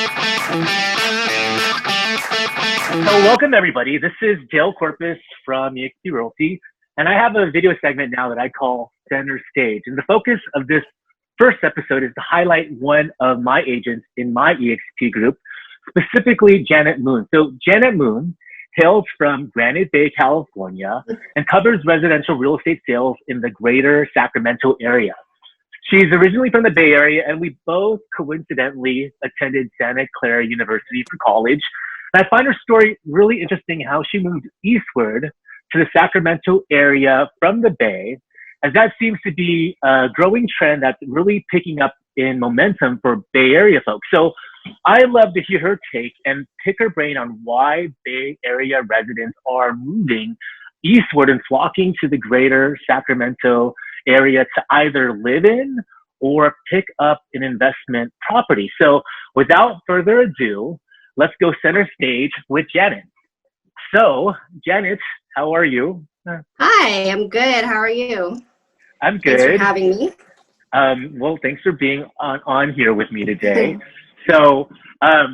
So welcome everybody. This is Dale Corpus from eXp Realty, and I have a video segment now that I call Center Stage. And the focus of this first episode is to highlight one of my agents in my eXp group, specifically Janet Moon. So Janet Moon hails from Granite Bay, California, and covers residential real estate sales in the greater Sacramento area. She's originally from the Bay Area, and we both coincidentally attended Santa Clara University for college. And I find her story really interesting, how she moved eastward to the Sacramento area from the Bay, as that seems to be a growing trend that's really picking up in momentum for Bay Area folks. So I love to hear her take and pick her brain on why Bay Area residents are moving eastward and flocking to the greater Sacramento area to either live in or pick up an investment property. So without further ado, let's go center stage with Janet. So Janet, how are you? Hi, I'm good. How are you? I'm good. Thanks for having me. Well, thanks for being on here with me today. So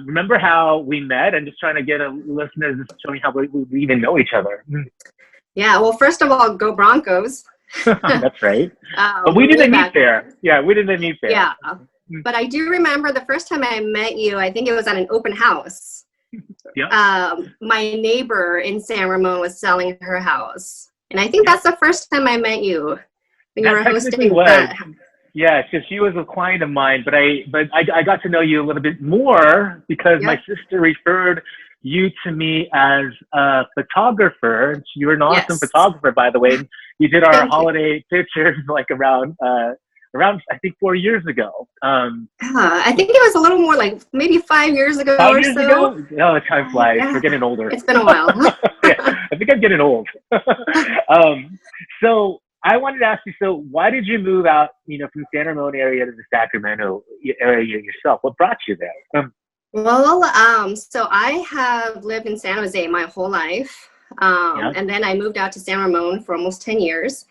remember how we met? I'm just trying to get listeners to show me how we even know each other. Yeah, well, first of all, go Broncos. That's right. But we didn't meet there. Yeah, we didn't meet there. Yeah, but I do remember the first time I met you, I think it was at an open house. Yeah. My neighbor in San Ramon was selling her house. And I think that's the first time I met you. When you were hosting that. Yeah, so she was a client of mine, but I got to know you a little bit more because my sister referred you to me as a photographer. You're an awesome photographer, by the way. You did our holiday pictures like around I think 4 years ago. I think it was a little more like maybe 5 years ago or so. Ago? No, the time flies. Yeah. We're getting older. It's been a while. Yeah, I think I'm getting old. So I wanted to ask you, so why did you move out, from San Ramon area to the Sacramento area yourself? What brought you there? Well, so I have lived in San Jose my whole life. And then I moved out to San Ramon for almost 10 years.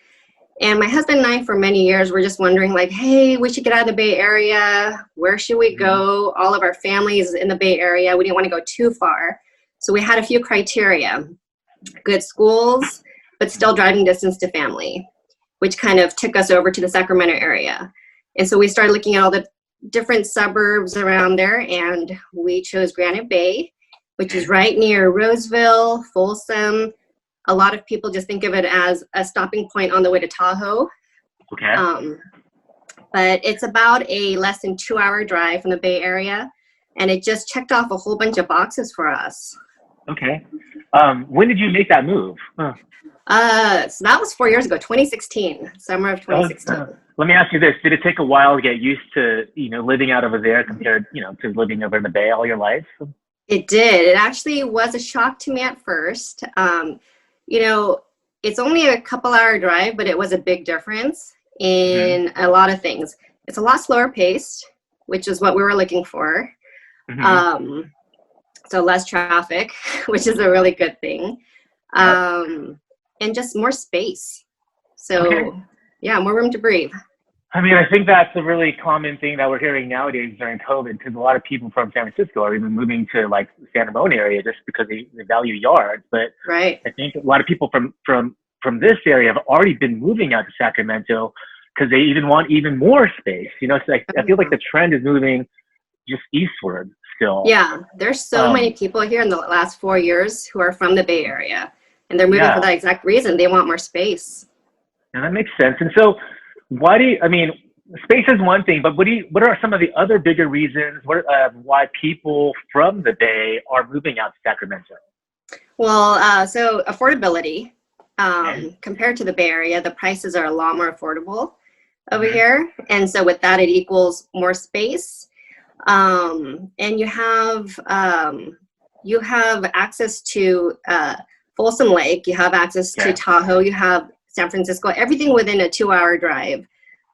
And my husband and I, for many years, were just wondering, like, hey, we should get out of the Bay Area. Where should we go? All of our families in the Bay Area. We didn't want to go too far. So we had a few criteria. Good schools, but still driving distance to family, which kind of took us over to the Sacramento area. And so we started looking at all the different suburbs around there, and we chose Granite Bay, which is right near Roseville, Folsom. A lot of people just think of it as a stopping point on the way to Tahoe. Okay. But it's about a less than 2-hour drive from the Bay Area, and it just checked off a whole bunch of boxes for us. Okay. When did you make that move? So that was 4 years ago, 2016, summer of 2016. Let me ask you this. Did it take a while to get used to, living out over there compared, to living over in the Bay all your life? It did. It actually was a shock to me at first. It's only a couple-hour drive, but it was a big difference in a lot of things. It's a lot slower paced, which is what we were looking for. So less traffic, which is a really good thing. And just more space. So, more room to breathe. I mean, I think that's a really common thing that we're hearing nowadays during COVID, because a lot of people from San Francisco are even moving to like the San Ramon area just because they value yards. But I think a lot of people from this area have already been moving out to Sacramento because they even want even more space. So I feel like the trend is moving just eastward still. Yeah, there's so many people here in the last 4 years who are from the Bay Area, and they're moving for that exact reason. They want more space. And that makes sense. And so space is one thing, but what are some of the other bigger reasons why people from the Bay are moving out to Sacramento? Well, so affordability. Compared to the Bay Area, the prices are a lot more affordable over here. And so with that, it equals more space. And you have access to Folsom Lake, you have access to Tahoe, you have San Francisco, everything within a 2-hour drive.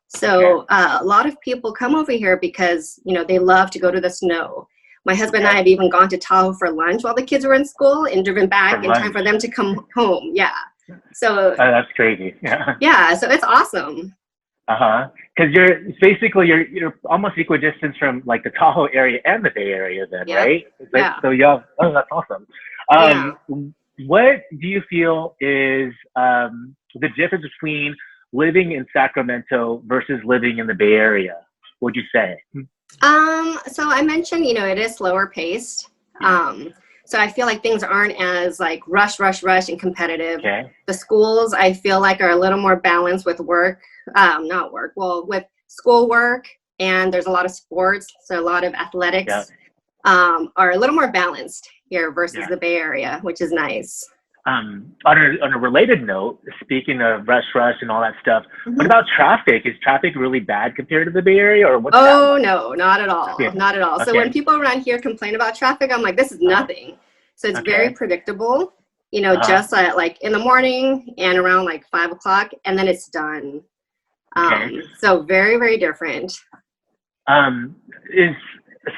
So a lot of people come over here because, they love to go to the snow. My husband and I have even gone to Tahoe for lunch while the kids were in school and driven back in time for them to come home. Yeah. So that's crazy. Yeah. So it's awesome. Because you're almost equidistant from like the Tahoe area and the Bay Area, then, Yep. right? Yeah. So yeah. Oh, that's awesome. Yeah. What do you feel is the difference between living in Sacramento versus living in the Bay Area? What'd you say? So I mentioned, it is slower paced. So I feel like things aren't as like rush and competitive. Okay. The schools I feel like are a little more balanced with with schoolwork, and there's a lot of sports, so a lot of athletics are a little more balanced here versus the Bay Area, which is nice. On a related note, speaking of rush and all that stuff, what about traffic? Is traffic really bad compared to the Bay Area, or what's that like? No, not at all. Okay. Not at all. So when people around here complain about traffic, I'm like, this is nothing. So it's very predictable, just like in the morning and around like 5 o'clock, and then it's done. So very, very different.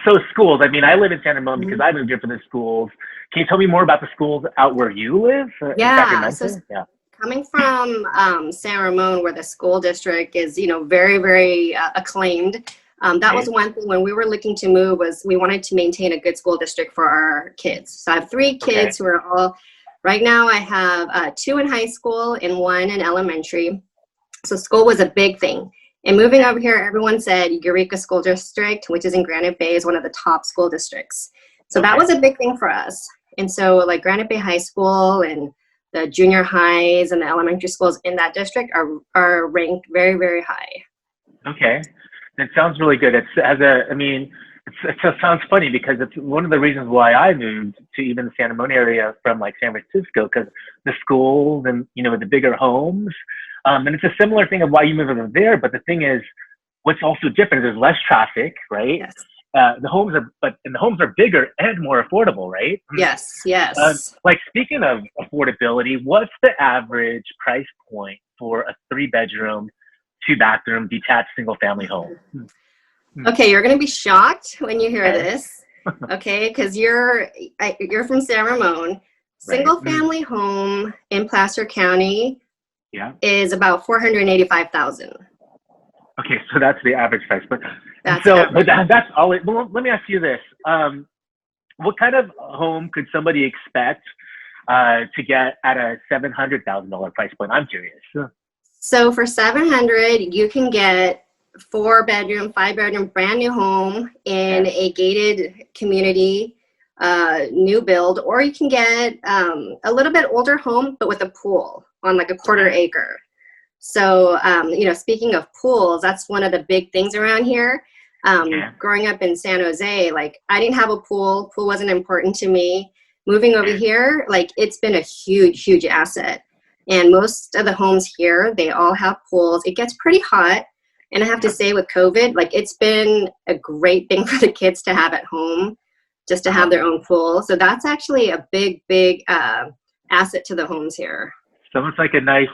So schools, I mean, I live in Santa Monica because I moved here for the schools. Can you tell me more about the schools out where you live in Sacramento? So coming from San Ramon, where the school district is, very, very acclaimed. That was one thing when we were looking to move, was we wanted to maintain a good school district for our kids. So I have 3 kids who are all, right now I have 2 in high school and 1 in elementary. So school was a big thing. And moving over here, everyone said Eureka School District, which is in Granite Bay, is one of the top school districts. So that was a big thing for us. And so like Granite Bay High School and the junior highs and the elementary schools in that district are ranked very, very high. Okay. It sounds really good. It sounds funny because it's one of the reasons why I moved to even the Santa Monica area from like San Francisco, because the schools and, the bigger homes. And it's a similar thing of why you moved over there. But the thing is, what's also different is there's less traffic, right? Yes. The homes are bigger and more affordable, right? Yes. Like speaking of affordability, what's the average price point for a 3-bedroom, 2-bathroom, detached single-family home? Okay, you're gonna be shocked when you hear this. Okay, because you're from San Ramon. Single-family home in Placer County is about $485,000. Okay, so that's the average price, but that's all. Well, let me ask you this: what kind of home could somebody expect to get at a $700,000 price point? I'm curious. So for $700,000, you can get 4-bedroom, 5-bedroom, brand new home in a gated community, new build, or you can get a little bit older home, but with a pool on like a 1/4 acre. So, speaking of pools, that's one of the big things around here. Growing up in San Jose, like I didn't have a pool. Pool wasn't important to me. Moving over here, like it's been a huge, huge asset. And most of the homes here, they all have pools. It gets pretty hot. And I have to say with COVID, like it's been a great thing for the kids to have at home, just to have their own pool. So that's actually a big, big asset to the homes here. So it's like a nice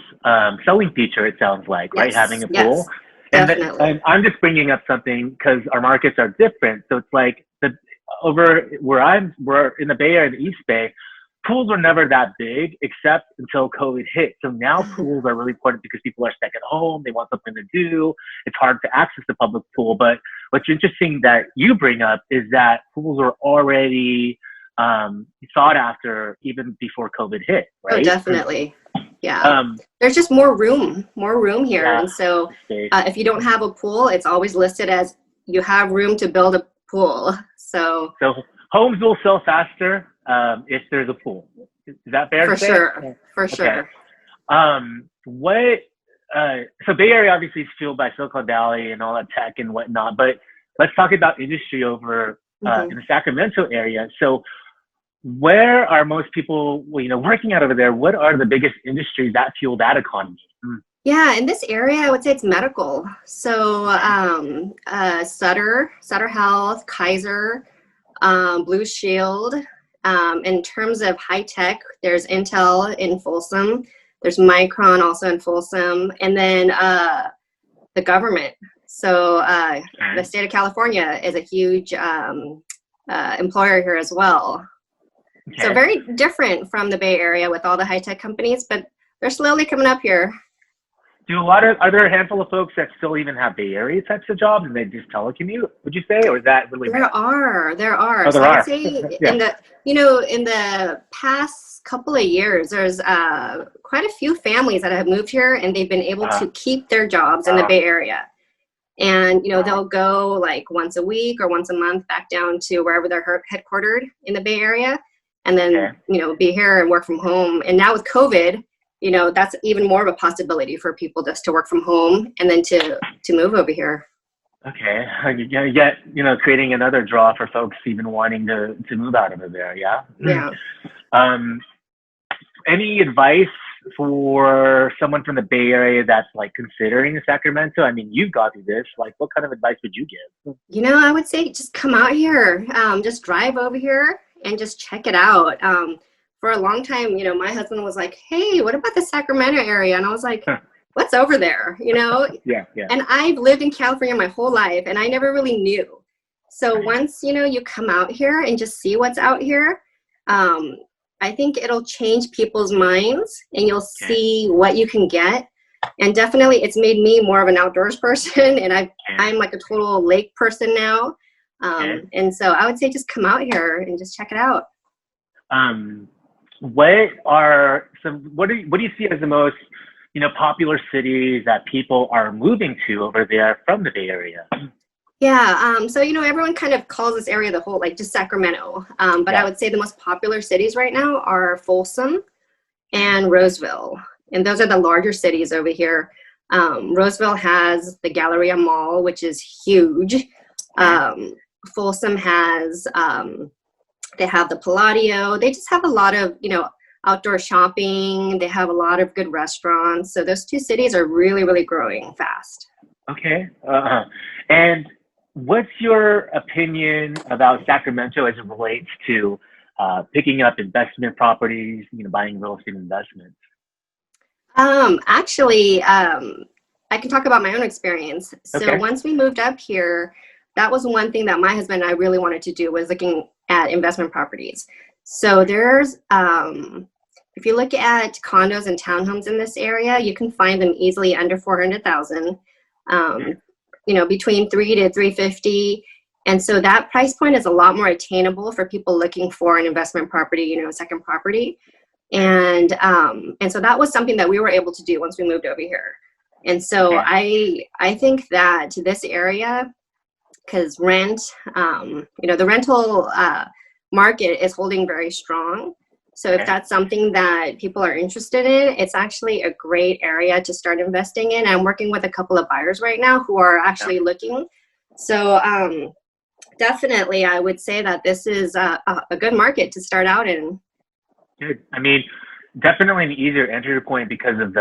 selling feature, it sounds like, right? Having a pool. Definitely. And I'm just bringing up something because our markets are different. So it's like over where we're in the Bay Area and the East Bay, pools were never that big except until COVID hit. So now pools are really important because people are stuck at home. They want something to do. It's hard to access the public pool. But what's interesting that you bring up is that pools were already sought after even before COVID hit, right? Oh, definitely. Yeah. There's just more room here. And so if you don't have a pool, it's always listed as you have room to build a pool. So homes will sell faster if there's a pool. Is that fair to say? For sure. So Bay Area obviously is fueled by Silicon Valley and all that tech and whatnot, but let's talk about industry over in the Sacramento area. So where are most people, working out over there? What are the biggest industries that fuel that economy? Yeah, in this area, I would say it's medical. So Sutter Health, Kaiser, Blue Shield. In terms of high tech, there's Intel in Folsom. There's Micron also in Folsom. And then the government. So the state of California is a huge employer here as well. Okay. So very different from the Bay Area with all the high tech companies, but they're slowly coming up here. Are there a handful of folks that still even have Bay Area types of jobs and they just telecommute, would you say? Or is that really There are. Oh, So there I would are. say Yeah. in the past couple of years, there's quite a few families that have moved here and they've been able to keep their jobs in the Wow. Bay Area. And, Wow. they'll go like once a week or once a month back down to wherever they're headquartered in the Bay Area. And then, Okay. be here and work from home. And now with COVID, that's even more of a possibility for people just to work from home and then to move over here. Okay. Yet, creating another draw for folks even wanting to move out of there. Yeah. Yeah. Any advice for someone from the Bay Area that's like considering Sacramento? I mean, you've gone through this. Like, what kind of advice would you give? I would say just come out here, just drive over here and just check it out. For a long time, my husband was like, hey, what about the Sacramento area? And I was like, what's over there? Yeah. And I've lived in California my whole life and I never really knew. So once, you come out here and just see what's out here, I think it'll change people's minds and you'll see what you can get. And definitely it's made me more of an outdoors person and I'm like a total lake person now. And so I would say just come out here and just check it out. What do you see as the most, popular cities that people are moving to over there from the Bay Area? Yeah, so everyone kind of calls this area the whole, like just Sacramento, but I would say the most popular cities right now are Folsom and Roseville, and those are the larger cities over here. Roseville has the Galleria Mall, which is huge. Folsom has, they have the Palladio. They just have a lot of, outdoor shopping. They have a lot of good restaurants. So those two cities are really, really growing fast. Okay. And what's your opinion about Sacramento as it relates to picking up investment properties, buying real estate investments? Actually, I can talk about my own experience. So once we moved up here, that was one thing that my husband and I really wanted to do was looking at investment properties. So there's, if you look at condos and townhomes in this area, you can find them easily under 400,000, between 3 to 350. And so that price point is a lot more attainable for people looking for an investment property, a second property. And so that was something that we were able to do once we moved over here. And so I think that this area, because rent, the rental market is holding very strong. So if that's something that people are interested in, it's actually a great area to start investing in. I'm working with a couple of buyers right now who are actually looking. So definitely, I would say that this is a good market to start out in. Good. I mean, definitely an easier entry point because of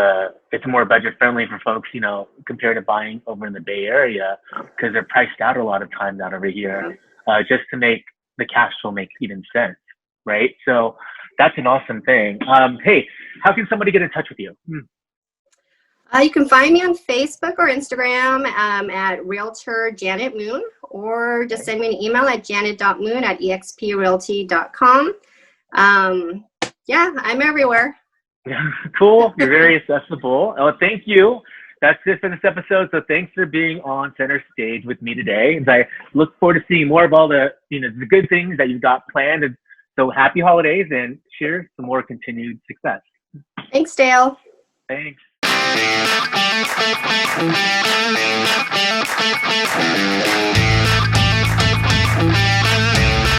it's more budget friendly for folks, compared to buying over in the Bay Area because they're priced out a lot of times out over here just to make the cash flow make even sense, right? So that's an awesome thing. Hey, how can somebody get in touch with you? You can find me on Facebook or Instagram at Realtor Janet Moon, or just send me an email at janet.moon@exprealty.com. Yeah, I'm everywhere. Cool. You're very accessible. Oh, thank you. That's it for this episode. So thanks for being on center stage with me today. And I look forward to seeing more of all the, the good things that you've got planned. And so happy holidays and cheers to more continued success. Thanks, Dale. Thanks.